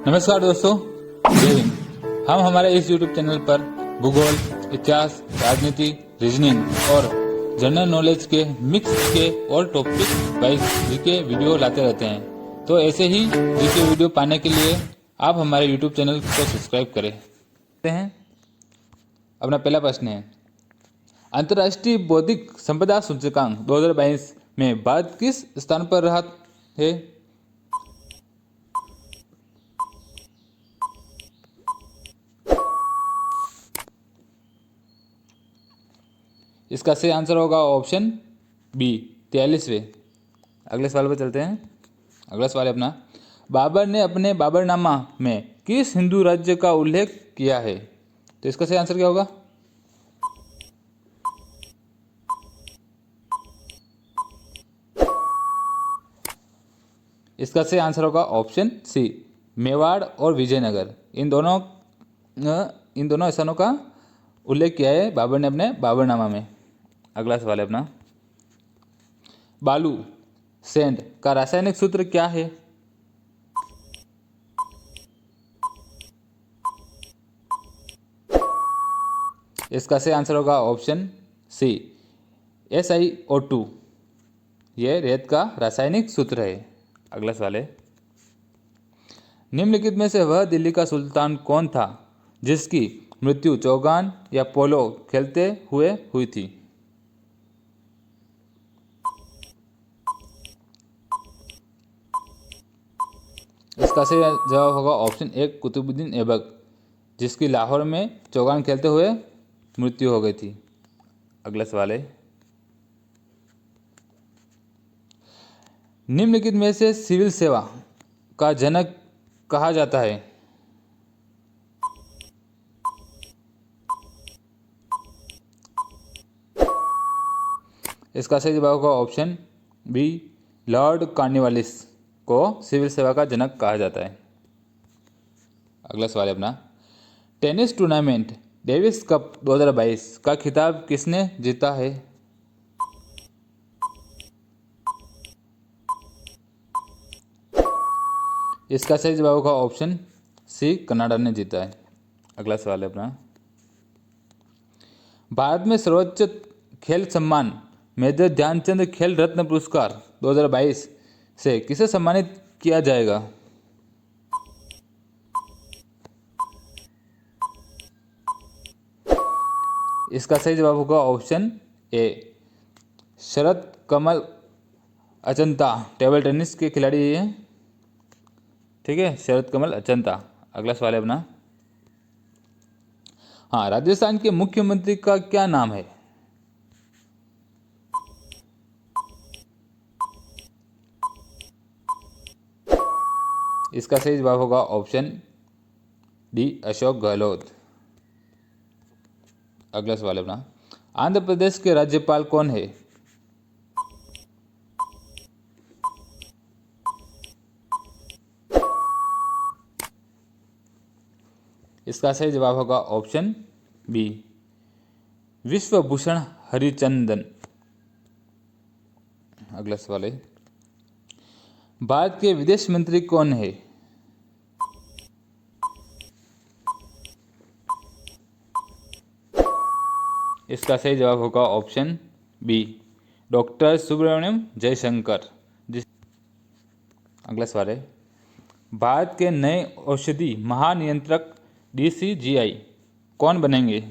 नमस्कार दोस्तों, जय हिंद। हम हमारे इस YouTube चैनल पर भूगोल, इतिहास, राजनीति, रीजनिंग और जनरल नॉलेज के मिक्स के और टॉपिक वाइज जीके वीडियो लाते रहते हैं। तो ऐसे ही जीके वीडियो पाने के लिए आप हमारे YouTube चैनल को सब्सक्राइब करें। अपना पहला प्रश्न है, अंतर्राष्ट्रीय बौद्धिक संपदा सूचकांक 2022 में भारत किस स्थान पर रहा है? इसका सही आंसर होगा ऑप्शन बी 43वें। अगले सवाल पर चलते हैं। अगला सवाल है अपना, बाबर ने अपने बाबरनामा में किस हिंदू राज्य का उल्लेख किया है? तो इसका सही आंसर क्या होगा? इसका सही आंसर होगा ऑप्शन सी मेवाड़ और विजयनगर। इन दोनों स्थानों का उल्लेख किया है बाबर ने अपने बाबरनामा में। अगला सवाल है अपना, बालू सैंड का रासायनिक सूत्र क्या है? इसका सही आंसर होगा ऑप्शन सी SiO2। यह रेत का रासायनिक सूत्र है। अगला सवाल है, निम्नलिखित में से वह दिल्ली का सुल्तान कौन था जिसकी मृत्यु चौगान या पोलो खेलते हुए हुई थी? इसका सही जवाब होगा ऑप्शन ए कुतुबुद्दीन ऐबक, जिसकी लाहौर में चौगान खेलते हुए मृत्यु हो गई थी। अगला सवाल है, निम्नलिखित में से सिविल सेवा का जनक कहा जाता है? इसका सही जवाब होगा ऑप्शन बी लॉर्ड कॉर्नवालिस को सिविल सेवा का जनक कहा जाता है। अगला सवाल है अपना, टेनिस टूर्नामेंट डेविस कप 2022 का खिताब किसने जीता है? इसका सही जवाब होगा ऑप्शन सी कनाडा ने जीता है। अगला सवाल है अपना, भारत में सर्वोच्च खेल सम्मान मेजर ध्यानचंद खेल रत्न पुरस्कार 2022 से किसे सम्मानित किया जाएगा? इसका सही जवाब होगा option A Sharad Kamal Achanta, table tennis के खिलाड़ी हैं। ठीक है, शरद कमल अचंता। अगला सवाल है अपना, हाँ, राजस्थान के मुख्यमंत्री का क्या नाम है? इसका सही जवाब होगा ऑप्शन डी अशोक गहलोत। अगला सवाल है अपना, आंध्र प्रदेश के राज्यपाल कौन है? इसका सही जवाब होगा ऑप्शन बी विश्वभूषण हरिचंदन। अगला सवाल है, भारत के विदेश मंत्री कौन है? इसका सही जवाब होगा option B doctor Subrahmanyam Jaishankar. अगला सवाल है, भारत के नए औषधि महानियंत्रक DCGI कौन बनेंगे?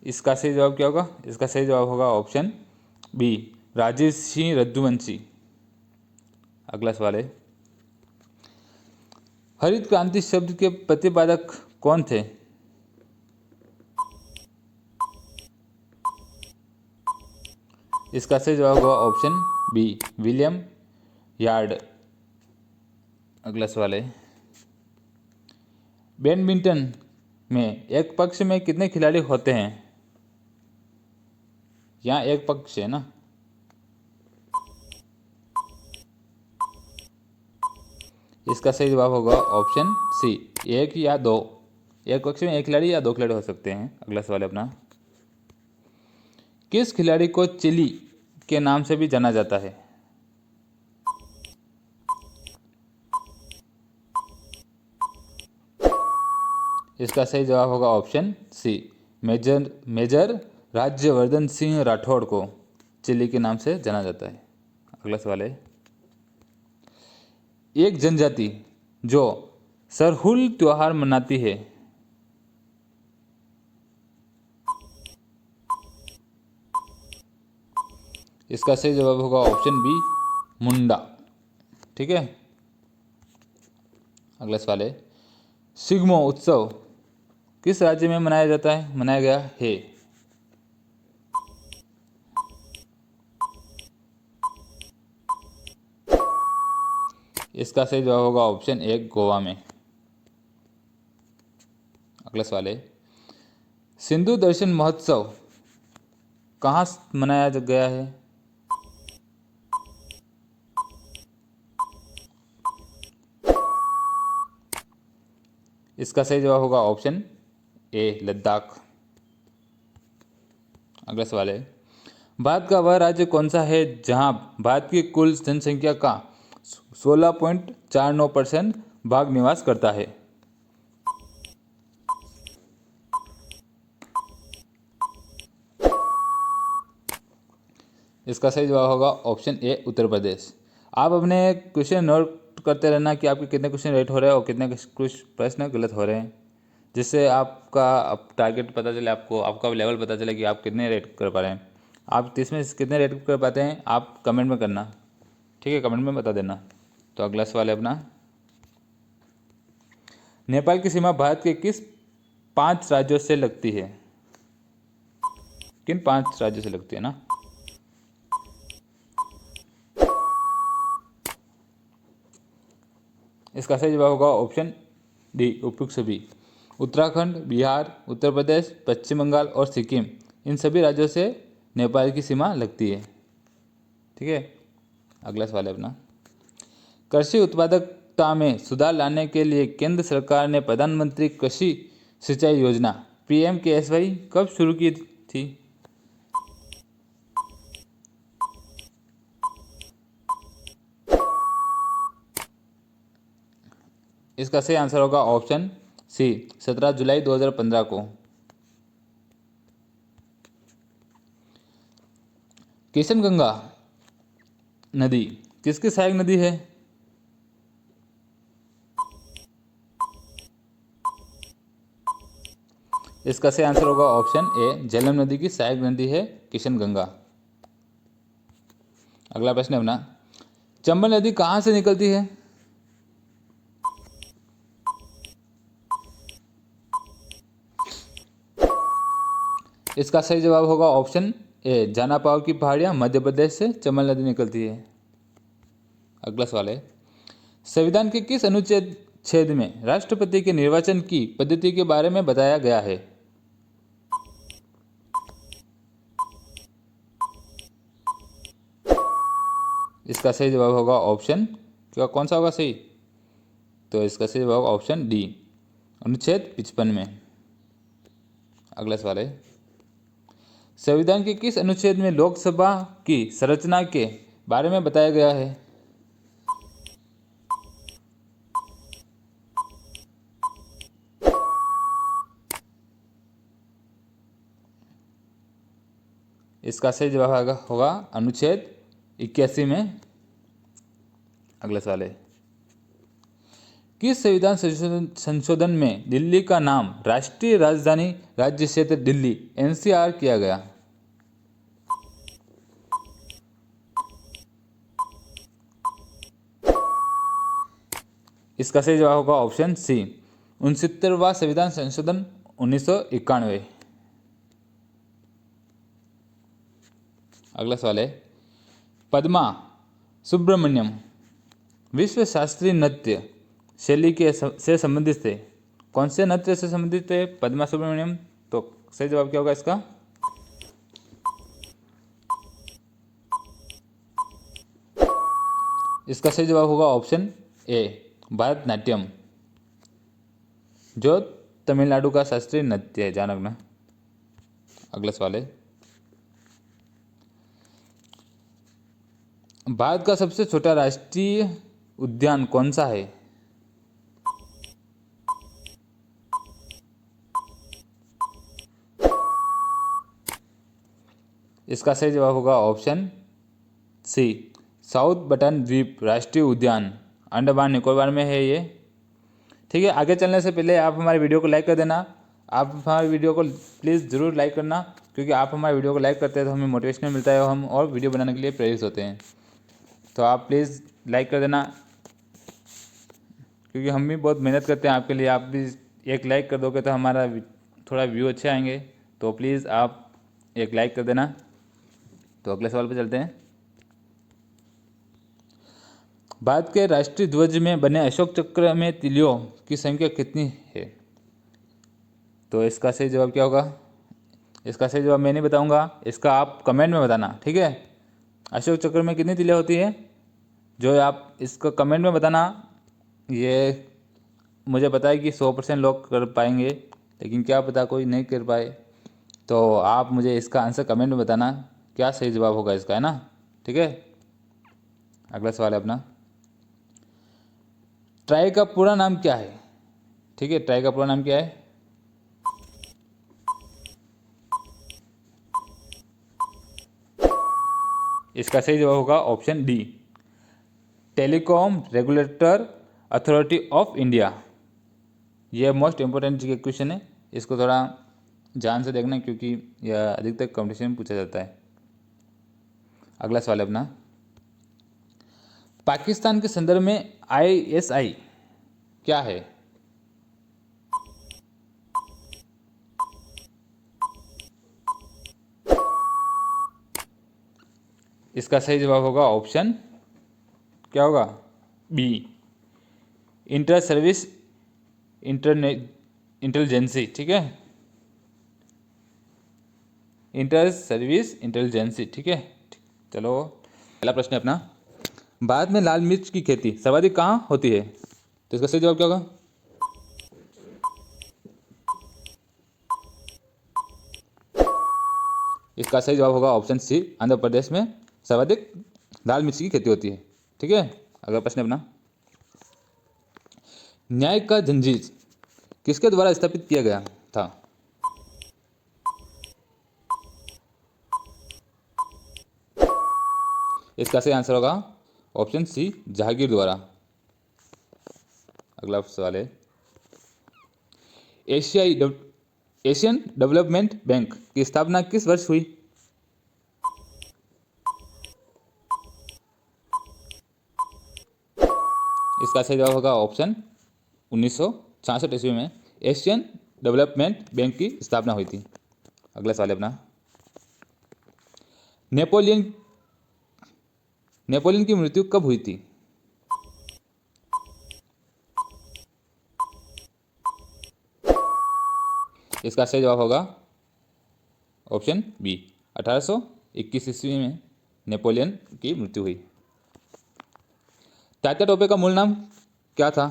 इसका सही जवाब क्या होगा? इसका सही जवाब होगा ऑप्शन बी राजेश सिंह रघुवंशी। अगला सवाल है, हरित क्रांति शब्द के प्रतिपादक कौन थे? इसका सही जवाब होगा ऑप्शन बी विलियम यार्ड। अगला सवाल है, बैडमिंटन में एक पक्ष में कितने खिलाड़ी होते हैं? यहाँ एक पक्ष है ना। इसका सही जवाब होगा ऑप्शन सी एक या दो। एक पक्ष में एक खिलाड़ी या दो खिलाड़ी हो सकते हैं। अगला सवाल है अपना, किस खिलाड़ी को चिली के नाम से भी जाना जाता है? इसका सही जवाब होगा option C, major major Rajyavardhan Singh Rathore को चिली के नाम से जाना जाता है। अगला सवाल है, एक जनजाति जो सरहुल त्योहार मनाती है, इसका सही जवाब होगा ऑप्शन बी, मुंडा। ठीक है। अगला सवाल है, सिग्मो उत्सव किस राज्य में मनाया गया है? इसका सही जवाब होगा ऑप्शन ए, गोवा में। अगला सवाल है, सिंधु दर्शन महोत्सव कहाँ मनाया गया है? इसका सही जवाब होगा ऑप्शन ए, लद्दाख। अगला सवाल है, भारत का वह राज्य कौन सा है जहां भारत की कुल जनसंख्या का 16.49% भाग निवास करता है? इसका सही जवाब होगा ऑप्शन ए, उत्तर प्रदेश। आप अपने क्वेश्चन नोट करते रहना कि आपके कितने क्वेश्चन राइट हो रहे हैं और कितने कुछ प्रश्न गलत हो रहे हैं, जिससे आपका टारगेट पता चले, आपका लेवल पता चले कि आप कितने रेट कर पा रहे हैं। आप इसमें कितने रेट कर पाते हैं आप कमेंट में करना, ठीक है, कमेंट में बता देना। तो अगला सवाल है अपना, नेपाल की सीमा भारत के किस 5 राज्यों से लगती है? किन 5 राज्यों से लगती है ना? इसका सही जवाब होगा ऑप्शन डी, उपयुक्त सभी। उत्तराखंड, बिहार, उत्तर प्रदेश, पश्चिम बंगाल और सिक्किम, इन सभी राज्यों से नेपाल की सीमा लगती है। ठीक है। अगला सवाल है अपना, कृषि उत्पादकता में सुधार लाने के लिए केंद्र सरकार ने प्रधानमंत्री कृषि सिंचाई योजना PMKSY कब शुरू की थी? इसका सही आंसर होगा ऑप्शन सी, 17 जुलाई 2015 को। किशनगंगा नदी किसकी सहायक नदी है? इसका सही आंसर होगा ऑप्शन ए, झेलम नदी की सहायक नदी है किशनगंगा। अगला प्रश्न है अपना, चंबल नदी कहाँ से निकलती है? इसका सही जवाब होगा ऑप्शन ए, जानापाव की पहाड़ियाँ मध्य प्रदेश से चंबल नदी निकलती है। अगला सवाल है, संविधान के किस अनुच्छेद में राष्ट्रपति के निर्वाचन की पद्धति के बारे में बताया गया है? इसका सही जवाब होगा ऑप्शन, क्या कौन सा होगा सही? तो इसका सही जवाब ऑप्शन डी, अनुच्छेद 55 में। अगला सवाल है, संविधान के किस अनुच्छेद में लोकसभा की संरचना के बारे में बताया गया है? इसका सही जवाब होगा अनुच्छेद 81 में। अगला सवाल है, किस संविधान संशोधन में दिल्ली का नाम राष्ट्रीय राजधानी राज्य क्षेत्र दिल्ली NCR किया गया? इसका सही जवाब होगा ऑप्शन सी, 69वां संविधान संशोधन 1991। अगला सवाल है, पद्मा सुब्रमण्यम विश्व शास्त्रीय नृत्य शैली के से संबंधित थे। कौन से नृत्य से संबंधित है पद्मा सुब्रमण्यम? तो सही जवाब क्या होगा इसका? इसका सही जवाब होगा ऑप्शन ए, भरतनाट्यम, जो तमिलनाडु का शास्त्रीय नृत्य है, ध्यान रखना। अगला सवाल है, भारत का सबसे छोटा राष्ट्रीय उद्यान कौन सा है? इसका सही जवाब होगा ऑप्शन सी, साउथ बटन द्वीप राष्ट्रीय उद्यान, अंडमान निकोबार में है ये। ठीक है, आगे चलने से पहले आप हमारे वीडियो को लाइक कर देना। आप हमारे वीडियो को प्लीज़ ज़रूर लाइक करना, क्योंकि आप हमारे वीडियो को लाइक करते हैं तो हमें मोटिवेशन मिलता है और हम और वीडियो बनाने के लिए प्रेरित होते हैं। तो आप प्लीज़ लाइक कर देना, क्योंकि हम भी बहुत मेहनत करते हैं आपके लिए। आप भी एक लाइक कर दोगे तो हमारा थोड़ा व्यू अच्छे आएंगे। तो प्लीज़ आप एक लाइक कर देना। तो अगले सवाल पे चलते हैं। भारत के राष्ट्रीय ध्वज में बने अशोक चक्र में तिलियों की संख्या कितनी है? तो इसका सही जवाब क्या होगा? इसका सही जवाब मैं नहीं बताऊंगा, इसका आप कमेंट में बताना। ठीक है, अशोक चक्र में कितनी तिलियाँ होती है, जो आप इसको कमेंट में बताना। ये मुझे पता है कि 100% लोग कर पाएंगे, लेकिन क्या पता कोई नहीं कर पाए। तो आप मुझे इसका आंसर कमेंट में बताना, क्या सही जवाब होगा इसका, है ना? ठीक है, अगला सवाल है अपना, ट्राई का पूरा नाम क्या है? ठीक है, ट्राई का पूरा नाम क्या है? इसका सही जवाब होगा option D, telecom regulator authority of India. यह मोस्ट इंपॉर्टेंट जी क्वेश्चन है, इसको थोड़ा ध्यान से देखना, क्योंकि यह अधिकतर कॉम्पिटिशन में पूछा जाता है। अगला सवाल है अपना, पाकिस्तान के संदर्भ में ISI क्या है? इसका सही जवाब होगा ऑप्शन क्या होगा? B, inter service intelligence. ठीक है, इंटर सर्विस इंटेलिजेंसी। ठीक है, चलो पहला प्रश्न है अपना, भारत में लाल मिर्च की खेती सर्वाधिक कहाँ होती है? तो इसका सही जवाब क्या होगा? इसका सही जवाब होगा ऑप्शन सी, आंध्र प्रदेश में सर्वाधिक लाल मिर्च की खेती होती है। ठीक है, अगला प्रश्न अपना, न्याय का जंजीर किसके द्वारा स्थापित किया गया था? इसका सही आंसर होगा ऑप्शन सी, जहांगीर द्वारा। अगला सवाल है, एशियन डेवलपमेंट बैंक की स्थापना किस वर्ष हुई? इसका सही जवाब होगा ऑप्शन 1966 ईस्वी में एशियन डेवलपमेंट बैंक की स्थापना हुई थी। अगला सवाल है अपना, नेपोलियन की मृत्यु कब हुई थी? इसका सही जवाब होगा ऑप्शन बी, 1821 ईस्वी में नेपोलियन की मृत्यु हुई। तात्या टोपे का मूल नाम क्या था?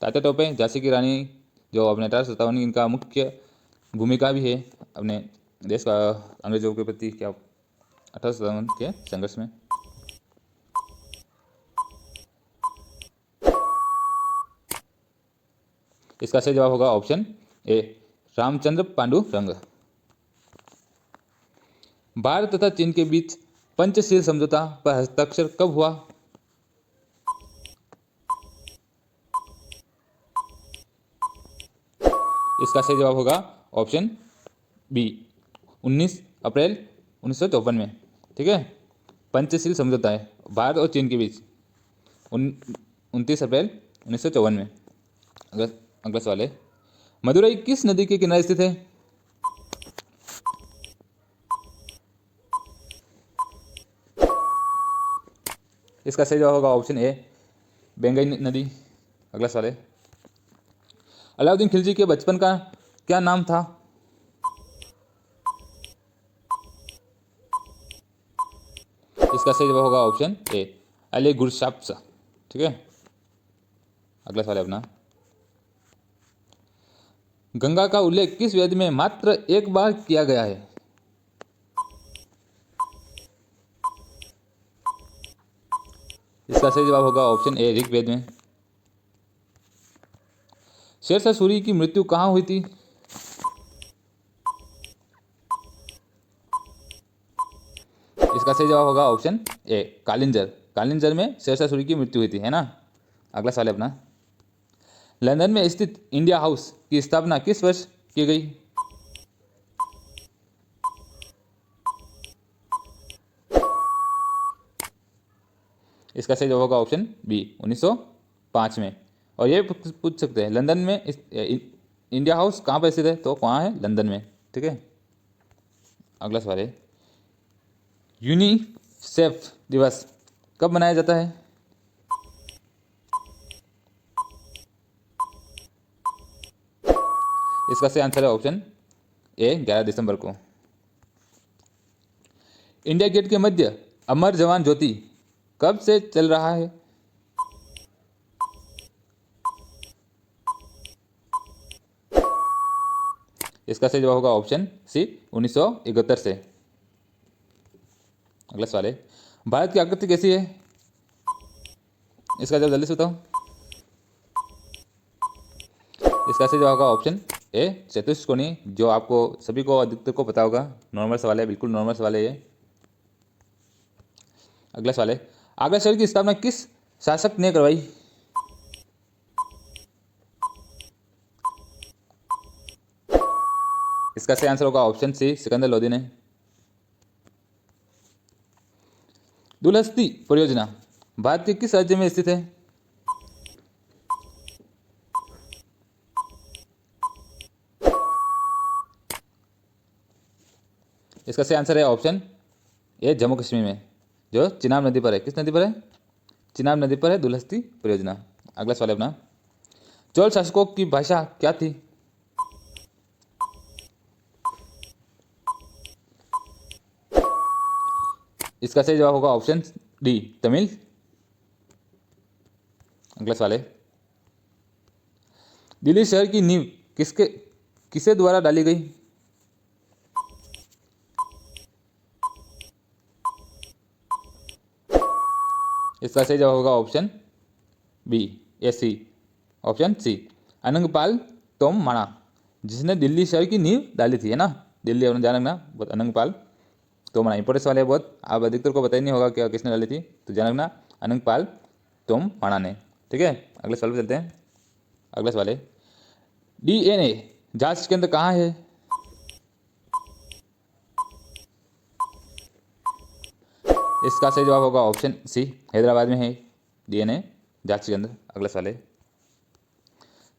तात्या टोपे झांसी की रानी, जो अपने 1857 इनका मुख्य भूमिका भी है अपने देश का अंग्रेजों के प्रति क्या 1857 के संघर्ष में। इसका सही जवाब होगा ऑप्शन ए, रामचंद्र पांडुरंग। भारत तथा चीन के बीच पंचशील समझौता पर हस्ताक्षर कब हुआ? इसका सही जवाब होगा ऑप्शन बी, 19 अप्रैल 1954 में। ठीक है, पंचशील समझौता है भारत और चीन के बीच 29 अप्रैल 1954 में। अगला सवाल है, मदुरई किस नदी के किनारे स्थित है? इसका सही जवाब होगा ऑप्शन ए, बेंगई नदी। अगला सवाल है, अलाउद्दीन खिलजी के बचपन का क्या नाम था? इसका सही जवाब होगा ऑप्शन ए, अली गुरशाप्स। ठीक है, अगला सवाल है अपना, गंगा का उल्लेख किस वेद में मात्र एक बार किया गया है? इसका सही जवाब होगा ऑप्शन ए ऋग्वेद में। शेरशाह सूरी की मृत्यु कहाँ हुई थी? इसका सही जवाब होगा ऑप्शन ए कालिंजर। कालिंजर में शेरशाह सूरी की मृत्यु हुई थी, है ना। अगला सवाल है अपना, लंदन में स्थित इंडिया हाउस की स्थापना किस वर्ष की गई? इसका सही जवाब होगा ऑप्शन बी 1905 में। और ये पूछ सकते हैं लंदन में इंडिया हाउस कहाँ पर स्थित है, तो कहाँ है? लंदन में, ठीक है। अगला सवाल है, यूनिसेफ दिवस कब मनाया जाता है? इसका सही आंसर है ऑप्शन ए 11 दिसंबर को। इंडिया गेट के मध्य अमर जवान ज्योति कब से चल रहा है? इसका सही जवाब होगा ऑप्शन सी 1971 से। अगला सवाल है, भारत की आकृति कैसी है? इसका जवाब जल्दी से बताओ। इसका सही जवाब होगा ऑप्शन ए चतुष्कोणी, जो आपको सभी को अधिकतर को पता होगा। नॉर्मल सवाल है, बिल्कुल नॉर्मल सवाल है ये। अगला सवाल है, आगरा शहर की स्थापना किस शासक ने करवाई? इसका सही आंसर होगा ऑप्शन सी सिकंदर लोदी ने। दुलहस्ती परियोजना भारत के किस राज्य में स्थित है? इसका सही आंसर है ऑप्शन ए जम्मू कश्मीर में, जो चिनाब नदी पर है। किस नदी पर है? चिनाब नदी पर है दुलहस्ती परियोजना। अगला सवाल है अपना, चोल शासकों की भाषा क्या थी? इसका सही जवाब होगा ऑप्शन डी तमिल। अगला सवाल है, दिल्ली शहर की नींव किसे द्वारा डाली गई? इसका सही जवाब होगा ऑप्शन बी ए सी, ऑप्शन सी अनंगपाल तोममाणा, जिसने दिल्ली शहर की नींव डाली थी, है ना। दिल्ली अपने ध्यान रखना, बहुत अनंगपाल तोममाणा इंपॉर्टेंट सवाल है बहुत, आप अधिकतर को पता ही नहीं होगा क्या किसने डाली थी, तो ध्यान रखना अनंगपाल तोममाणा ने, ठीक है। अगले सवाल पे चलते हैं। अगला सवाल है, डीएनए जांच केंद्र कहाँ है? इसका सही जवाब होगा ऑप्शन सी हैदराबाद में है डीएनए जांच केंद्र। अगला सवाल है,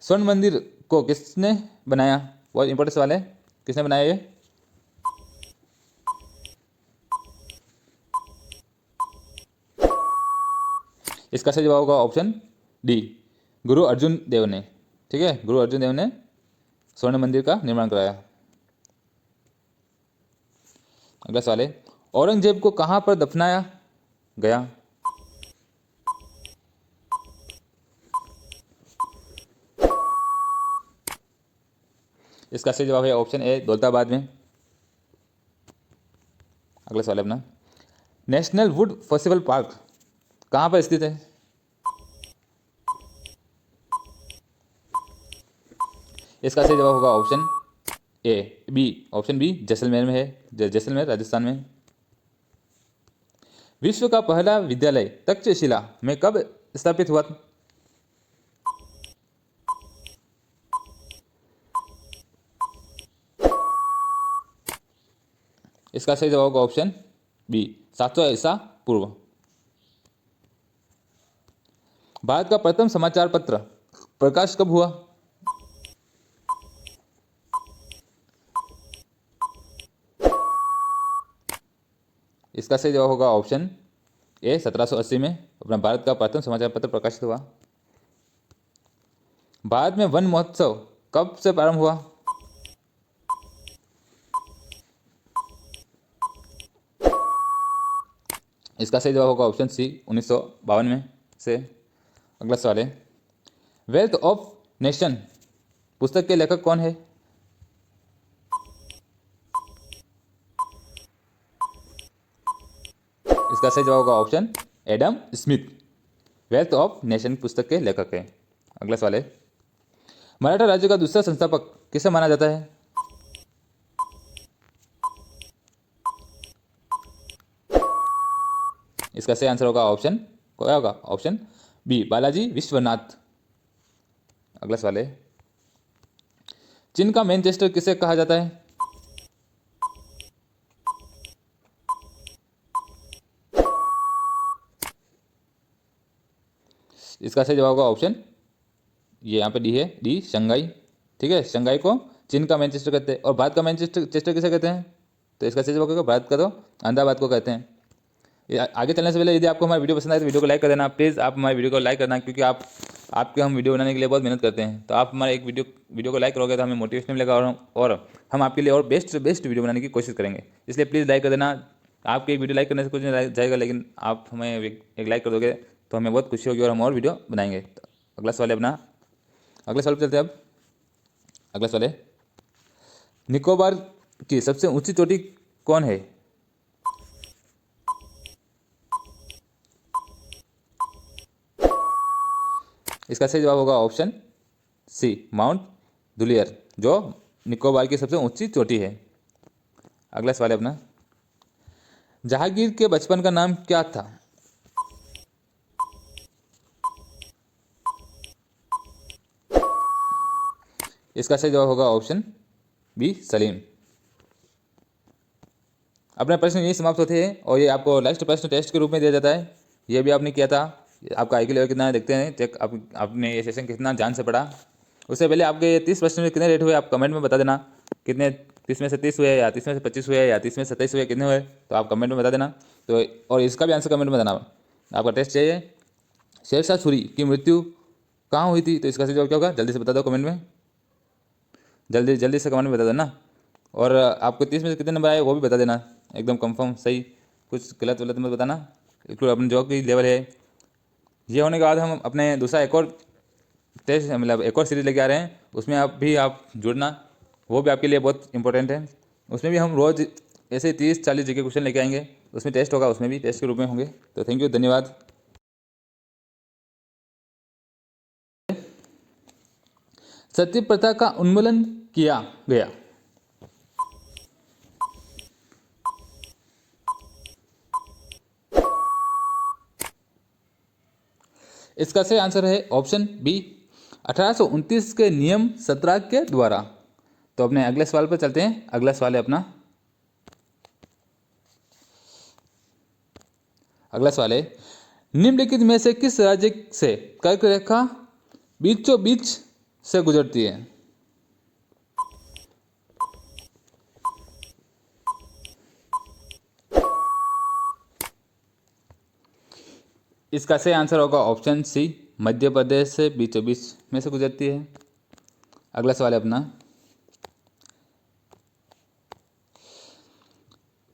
स्वर्ण मंदिर को किसने बनाया? बहुत इंपॉर्टेंट सवाल है, किसने बनाया ये? इसका सही जवाब होगा ऑप्शन डी गुरु अर्जुन देव ने, ठीक है। गुरु अर्जुन देव ने स्वर्ण मंदिर का निर्माण कराया। अगला सवाल है, औरंगजेब को कहां पर दफनाया गया? इसका सही जवाब है ऑप्शन ए दौलताबाद में। अगला सवाल है अपना, नेशनल वुड फेस्टिवल पार्क कहां पर स्थित है? इसका सही जवाब होगा ऑप्शन ऑप्शन बी जैसलमेर में है, जैसलमेर राजस्थान में। विश्व का पहला विद्यालय तक्षशिला में कब स्थापित हुआ? इसका सही जवाब होगा ऑप्शन बी 700 ईसा पूर्व। भारत का प्रथम समाचार पत्र प्रकाश कब हुआ? इसका सही जवाब होगा ऑप्शन ए 1780 में अपना भारत का प्रथम समाचार पत्र प्रकाशित हुआ। भारत में वन महोत्सव कब से प्रारंभ हुआ? इसका सही जवाब होगा ऑप्शन सी 1952 में से। अगला सवाल है, वेल्थ ऑफ नेशन पुस्तक के लेखक कौन है? इसका सही जवाब होगा option Adam Smith. Wealth of nation पुस्तक के लेखक हैं। अगला सवाल है, मराठा राज्य का दूसरा संस्थापक किसे माना जाता है? इसका सही आंसर होगा ऑप्शन, क्या होगा? Option B, Balaji Vishwanath. अगला सवाल है, चीन का मैनचेस्टर किसे कहा जाता है? इसका सही जवाब होगा ऑप्शन, ये यहाँ पे डी है, डी शंघाई। ठीक है, शंघाई को चीन का मैनचेस्टर कहते हैं। और भारत का मैनचेस्टर किसे कहते हैं? तो इसका सही जवाब होगा भारत का तो अहमदाबाद को कहते हैं। आगे चलने से पहले यदि आपको हमारी वीडियो पसंद आए तो वीडियो को लाइक कर देना प्लीज़। आप हमारी वीडियो को लाइक करना, क्योंकि आपके हम वीडियो बनाने के लिए बहुत मेहनत करते हैं। तो आप हमारे एक वीडियो को लाइक करोगे तो हमें मोटिवेशन मिलेगा और हम आपके लिए और बेस्ट से बेस्ट वीडियो बनाने की कोशिश करेंगे। इसलिए प्लीज़ लाइक कर देना। आपके एक वीडियो लाइक करने से कुछ नहीं जाएगा, लेकिन आप हमें एक लाइक कर दोगे तो हमें बहुत खुशी होगी और हम और वीडियो बनाएंगे। तो अगला सवाल है अपना, अगले सवाल पर चलते हैं अब। अगला सवाल है, निकोबार की सबसे ऊंची चोटी कौन है? इसका सही जवाब होगा ऑप्शन सी, माउंट दुलियर, जो निकोबार की सबसे ऊंची चोटी है। अगला सवाल है अपना, जहांगीर के बचपन का नाम क्या था? इसका सही जवाब होगा ऑप्शन बी, सलीम। अपने प्रश्न यही समाप्त होते हैं और ये आपको लास्ट प्रश्न टेस्ट के रूप में दिया जाता है। ये भी आपने किया था। आपका IQ लेवल कितना है देखते हैं, चेक आपने ये सेशन कितना जान से पढ़ा। उससे पहले आपके ये 30 प्रश्न में कितने रेट हुए आप कमेंट में बता देना। कितने 30 में से 30 हुए, या 30 में से 25 हुए, या 30 में से 27 हुए, कितने हुए, तो आप कमेंट में बता देना। तो और इसका भी आंसर कमेंट में देना। आपका टेस्ट चाहिए, शेरशाह सूरी की मृत्यु कहाँ हुई थी? तो इसका सही जवाब क्या होगा? जल्दी से बता दो कमेंट में, जल्दी से कमेंट में बता देना। और आपको 30 में से कितने नंबर आए वो भी बता देना, एकदम कंफर्म सही, कुछ गलत मत बताना। बिल्कुल अपने जो की लेवल है। ये होने के बाद हम अपने दूसरा एक और टेस्ट, मतलब एक और सीरीज लेके आ रहे हैं, उसमें आप जुड़ना, वो भी आपके लिए बहुत इंपॉर्टेंट है। उसमें भी हम रोज़ ऐसे 30-40 जीके क्वेश्चन लेके आएंगे। उसमें टेस्ट होगा, उसमें भी टेस्ट के रूप में होंगे। तो थैंक यू, धन्यवाद। सती प्रथा का उन्मूलन किया गया। इसका सही आंसर है ऑप्शन बी, 1829 के नियम 17 के द्वारा। तो अपने अगले सवाल पर चलते हैं। अगला सवाल है अपना, अगला सवाल है, निम्नलिखित में से किस राज्य से कर्क रेखा बीचों बीच से गुजरती है? इसका सही आंसर होगा ऑप्शन सी, मध्य प्रदेश से बीचों बीच में से गुजरती है। अगला सवाल है अपना,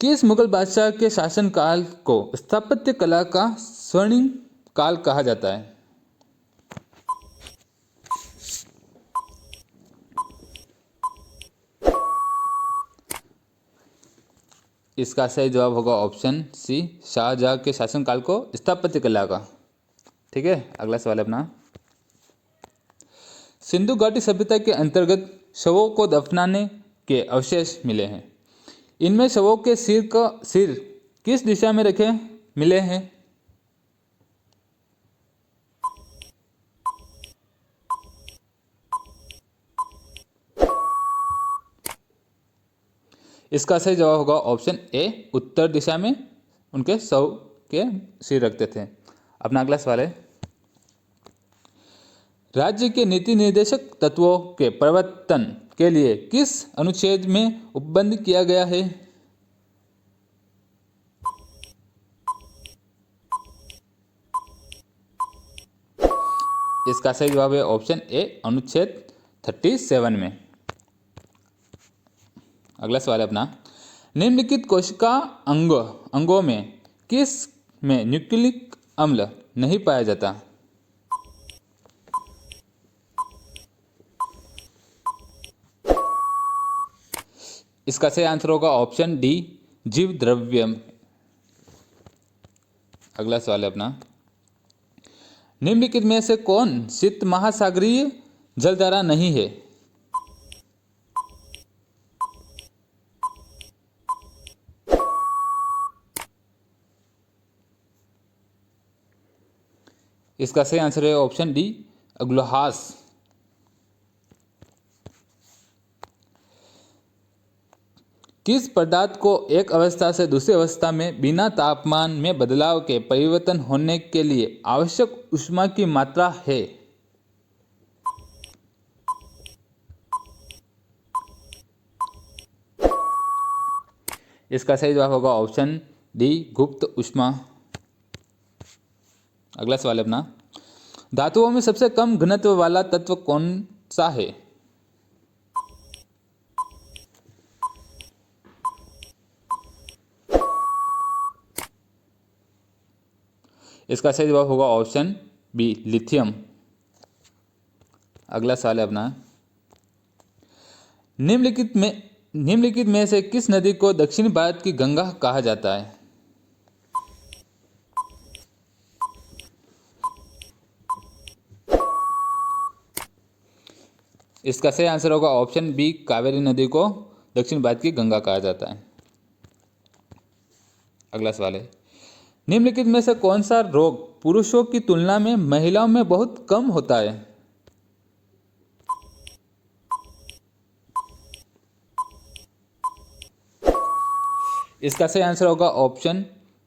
किस मुगल बादशाह के शासनकाल को स्थापत्य कला का स्वर्णिम काल कहा जाता है? इसका सही जवाब होगा ऑप्शन सी, शाहजहां के शासनकाल को स्थापत्य कला का। ठीक है, अगला सवाल है अपना, सिंधु घाटी सभ्यता के अंतर्गत शवों को दफनाने के अवशेष मिले हैं। इनमें शवों के सिर किस दिशा में रखे मिले हैं? इसका सही जवाब होगा ऑप्शन ए, उत्तर दिशा में उनके शव के सिर रखते थे। अपना अगला सवाल है, राज्य के नीति निर्देशक तत्वों के प्रवर्तन के लिए किस अनुच्छेद में उपबंध किया गया है? इसका सही जवाब है ऑप्शन ए, अनुच्छेद 37 में। अगला सवाल है अपना, निम्नलिखित कोशिका अंगों में किस में न्यूक्लिक अम्ल नहीं पाया जाता? इसका सही आंसर होगा ऑप्शन डी, जीव द्रव्य। अगला सवाल है अपना, निम्नलिखित में से कौन शीत महासागरीय जलधारा नहीं है? इसका सही आंसर है ऑप्शन डी, अग्लहास। किस पदार्थ को एक अवस्था से दूसरी अवस्था में बिना तापमान में बदलाव के परिवर्तन होने के लिए आवश्यक ऊष्मा की मात्रा है? इसका सही जवाब होगा ऑप्शन डी, गुप्त ऊष्मा। अगला सवाल है अपना, धातुओं में सबसे कम घनत्व वाला तत्व कौन सा है? इसका सही जवाब होगा ऑप्शन बी, लिथियम। अगला सवाल है अपना, निम्नलिखित में से किस नदी को दक्षिण भारत की गंगा कहा जाता है? इसका सही आंसर होगा ऑप्शन बी, कावेरी नदी को दक्षिण भारत की गंगा कहा जाता है। अगला सवाल है, निम्नलिखित में से कौन सा रोग पुरुषों की तुलना में महिलाओं में बहुत कम होता है? इसका सही आंसर होगा ऑप्शन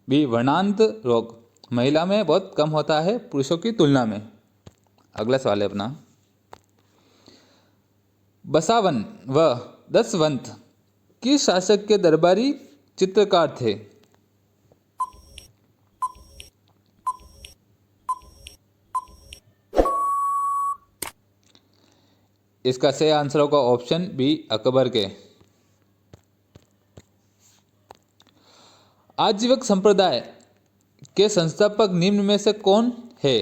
बी, वर्णांत रोग महिला में बहुत कम होता है पुरुषों की तुलना में। अगला सवाल है अपना, बसावन व दसवंत किस शासक के दरबारी चित्रकार थे? इसका सही आंसर होगा ऑप्शन बी, अकबर के। आजीवक संप्रदाय के संस्थापक निम्न में से कौन है?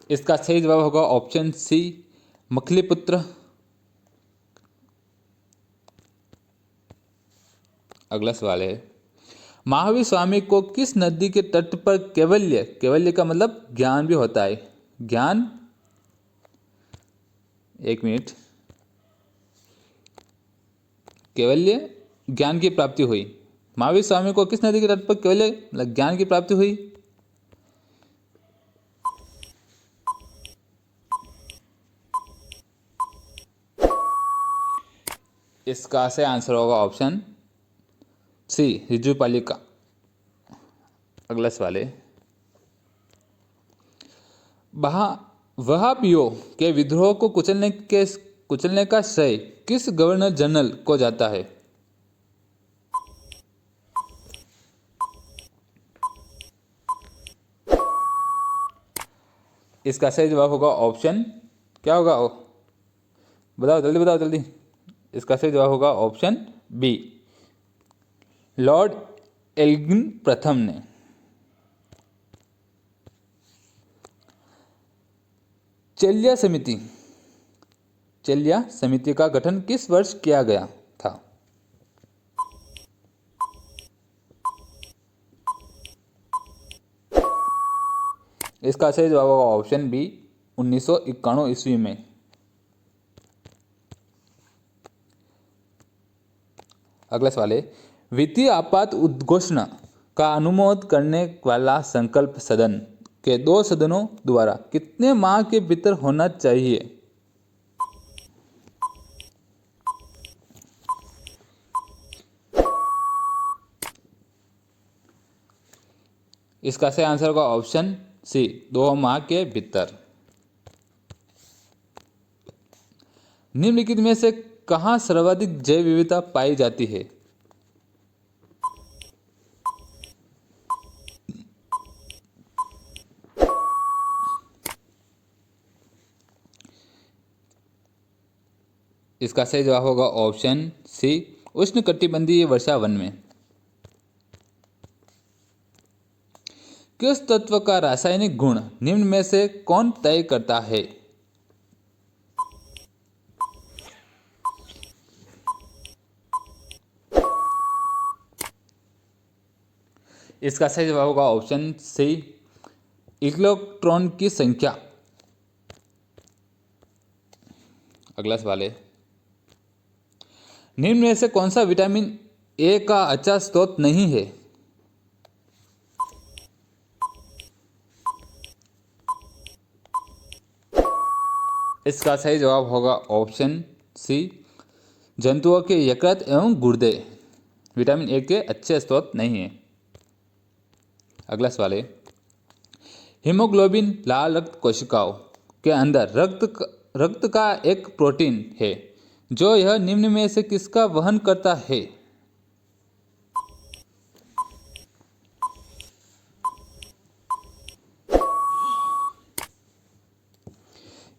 इसका सही जवाब होगा ऑप्शन सी, मखलीपुत्र। अगला सवाल है, महावीर स्वामी को किस नदी के तट पर कैवल्य का मतलब ज्ञान भी होता है, ज्ञान, एक मिनट, कैवल्य ज्ञान की प्राप्ति हुई? महावीर स्वामी को किस नदी के तट पर कैवल्य मतलब ज्ञान की प्राप्ति हुई? इसका सही आंसर होगा ऑप्शन सी, रिजुपालिका। अगला सवाल है, वहाबियों के विद्रोह को कुचलने का श्रेय किस गवर्नर जनरल को जाता है? इसका सही जवाब होगा ऑप्शन, क्या होगा बताओ जल्दी। इसका सही जवाब होगा ऑप्शन बी, लॉर्ड एल्गिन प्रथम ने। चेलिया समिति का गठन किस वर्ष किया गया था? इसका सही जवाब होगा ऑप्शन बी, 1991 ईस्वी में। अगला सवाल है, वित्तीय आपात उद्घोषणा का अनुमोदन करने वाला संकल्प सदन के 2 सदनों द्वारा कितने माह के भीतर होना चाहिए? इसका सही आंसर होगा ऑप्शन सी, 2 माह के भीतर। निम्नलिखित में से कहाँ सर्वाधिक जैव विविधता पाई जाती है? इसका सही जवाब होगा ऑप्शन सी, उष्णकटिबंधीय वर्षा वन में। किस तत्व का रासायनिक गुण निम्न में से कौन तय करता है? इसका सही जवाब होगा ऑप्शन सी, इलेक्ट्रॉन की संख्या। अगला सवाल है, निम्न में से कौन सा विटामिन ए का अच्छा स्रोत नहीं है? इसका सही जवाब होगा ऑप्शन सी, जंतुओं के यकृत एवं गुर्दे विटामिन ए के अच्छे स्रोत नहीं है। अगला सवाल है, हीमोग्लोबिन लाल रक्त कोशिकाओं के अंदर रक्त का एक प्रोटीन है जो यह निम्न में से किसका वहन करता है?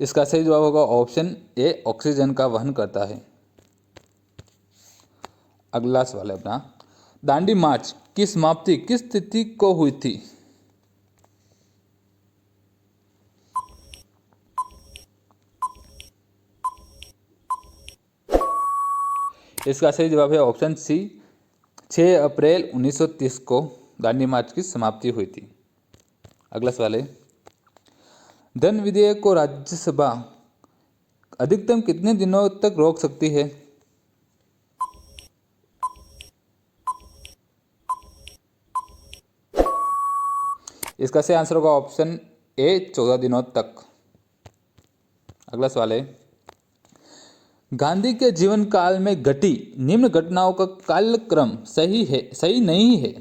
इसका सही जवाब होगा ऑप्शन ए, ऑक्सीजन का वहन करता है। अगला सवाल है अपना, दांडी मार्च की समाप्ति किस तिथि को हुई थी? इसका सही जवाब है ऑप्शन सी, 6 अप्रैल 1930 को दांडी मार्च की समाप्ति हुई थी। अगला सवाल है, धन विधेयक को राज्यसभा अधिकतम कितने दिनों तक रोक सकती है? इसका सही आंसर होगा ऑप्शन ए, 14 दिनों तक। अगला सवाल है, गांधी के जीवन काल में घटी निम्न घटनाओं का कालक्रम सही नहीं है?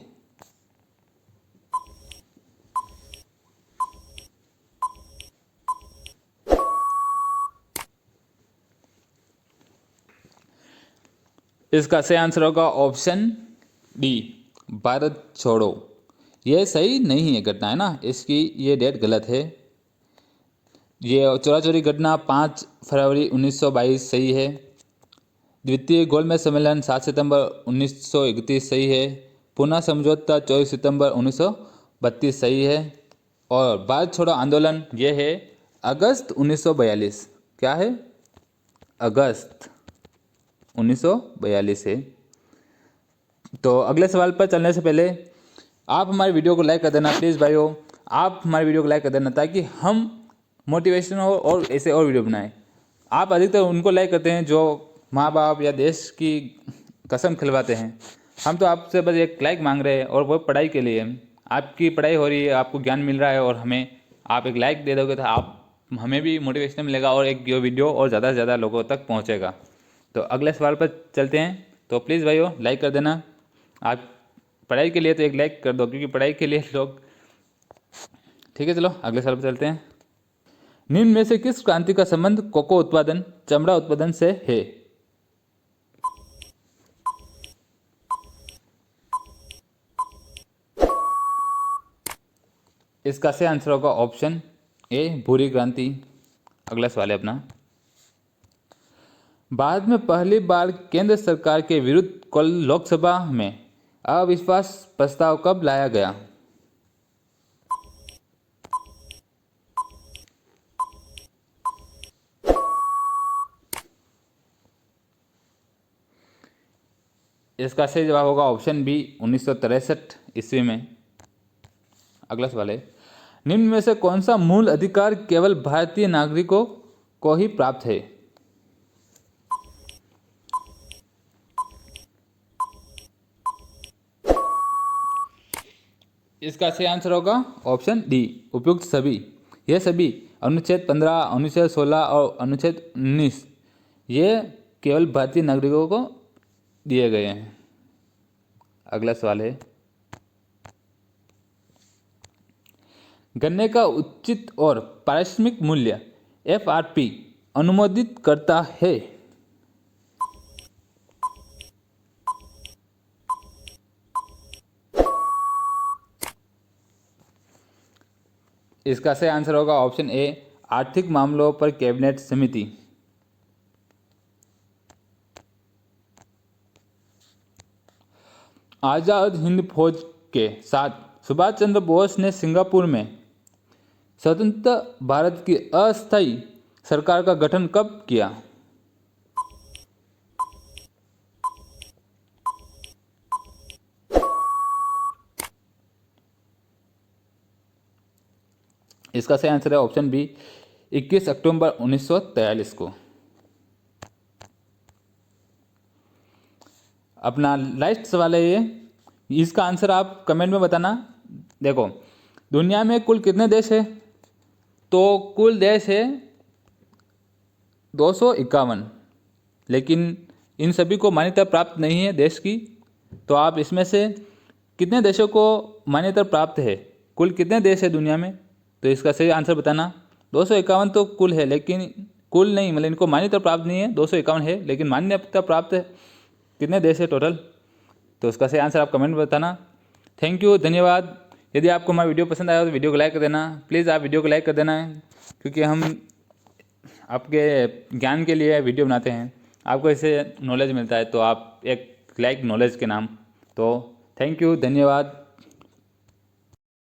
इसका सही आंसर होगा ऑप्शन डी, भारत छोड़ो। यह सही नहीं है घटना, है ना, इसकी ये डेट गलत है। ये चौरा-चौरी घटना 5 फरवरी 1922 सही है। द्वितीय गोलमेज सम्मेलन 7 सितंबर 1931 सही है। पुणे समझौता 24 सितंबर 1932 सही है। और भारत छोड़ो आंदोलन ये है अगस्त 1942। क्या है? अगस्त 1942 है। तो अगले सवाल पर चलने से पहले आप हमारी वीडियो को लाइक कर देना प्लीज़ भाइयों, आप हमारी वीडियो को लाइक कर देना ताकि हम मोटिवेशन हो और ऐसे और वीडियो बनाएं। आप अधिकतर उनको लाइक करते हैं जो माँ बाप या देश की कसम खिलवाते हैं। हम तो आपसे बस एक लाइक मांग रहे हैं और वो पढ़ाई के लिए। आपकी पढ़ाई हो रही है, आपको ज्ञान मिल रहा है और हमें आप एक लाइक दे दोगे तो आप हमें भी मोटिवेशन मिलेगा और एक वीडियो और ज़्यादा से ज़्यादा लोगों तक पहुँचेगा। तो अगले सवाल पर चलते हैं। तो प्लीज़ भाइयों लाइक कर देना। आप पढ़ाई के लिए तो एक लाइक कर दो क्योंकि पढ़ाई के लिए लोग, ठीक है। चलो अगले सवाल पर चलते हैं। निम्न में से किस क्रांति का संबंध कोको उत्पादन, चमड़ा उत्पादन से है? इसका सही आंसर होगा ऑप्शन ए, भूरी क्रांति। अगला सवाल है अपना, भारत में पहली बार केंद्र सरकार के विरुद्ध कल लोकसभा में अविश्वास प्रस्ताव कब लाया गया? इसका सही जवाब होगा ऑप्शन बी, 1963 ईस्वी में। अगला सवाल है, निम्न में से कौन सा मूल अधिकार केवल भारतीय नागरिकों को ही प्राप्त है? इसका सही आंसर होगा ऑप्शन डी, उपयुक्त सभी। यह सभी अनुच्छेद 15, अनुच्छेद 16 और अनुच्छेद 19 ये केवल भारतीय नागरिकों को दिए गए हैं। अगला सवाल है, गन्ने का उचित और पारिश्रमिक मूल्य एफआरपी अनुमोदित करता है? इसका सही आंसर होगा ऑप्शन ए, आर्थिक मामलों पर कैबिनेट समिति। आजाद हिंद फौज के साथ सुभाष चंद्र बोस ने सिंगापुर में स्वतंत्र भारत की अस्थायी सरकार का गठन कब किया? इसका सही आंसर है ऑप्शन बी 21 अक्टूबर 1943 को। अपना लास्ट सवाल है ये, इसका आंसर आप कमेंट में बताना। देखो, दुनिया में कुल कितने देश है? तो कुल देश है 251, लेकिन इन सभी को मान्यता प्राप्त नहीं है देश की। तो आप इसमें से कितने देशों को मान्यता प्राप्त है? कुल कितने देश है दुनिया में? तो इसका सही आंसर बताना। 251 तो कुल है, लेकिन कुल नहीं, मतलब इनको मान्यता प्राप्त नहीं है। 251 है, लेकिन मान्यता प्राप्त है कितने देश है टोटल? तो उसका सही आंसर आप कमेंट में बताना। थैंक यू, धन्यवाद। यदि आपको हमारा वीडियो पसंद आया तो वीडियो को लाइक कर देना। प्लीज़ आप वीडियो को लाइक कर देना, क्योंकि हम आपके ज्ञान के लिए वीडियो बनाते हैं, आपको इससे नॉलेज मिलता है। तो आप एक लाइक नॉलेज के नाम। तो थैंक यू, धन्यवाद।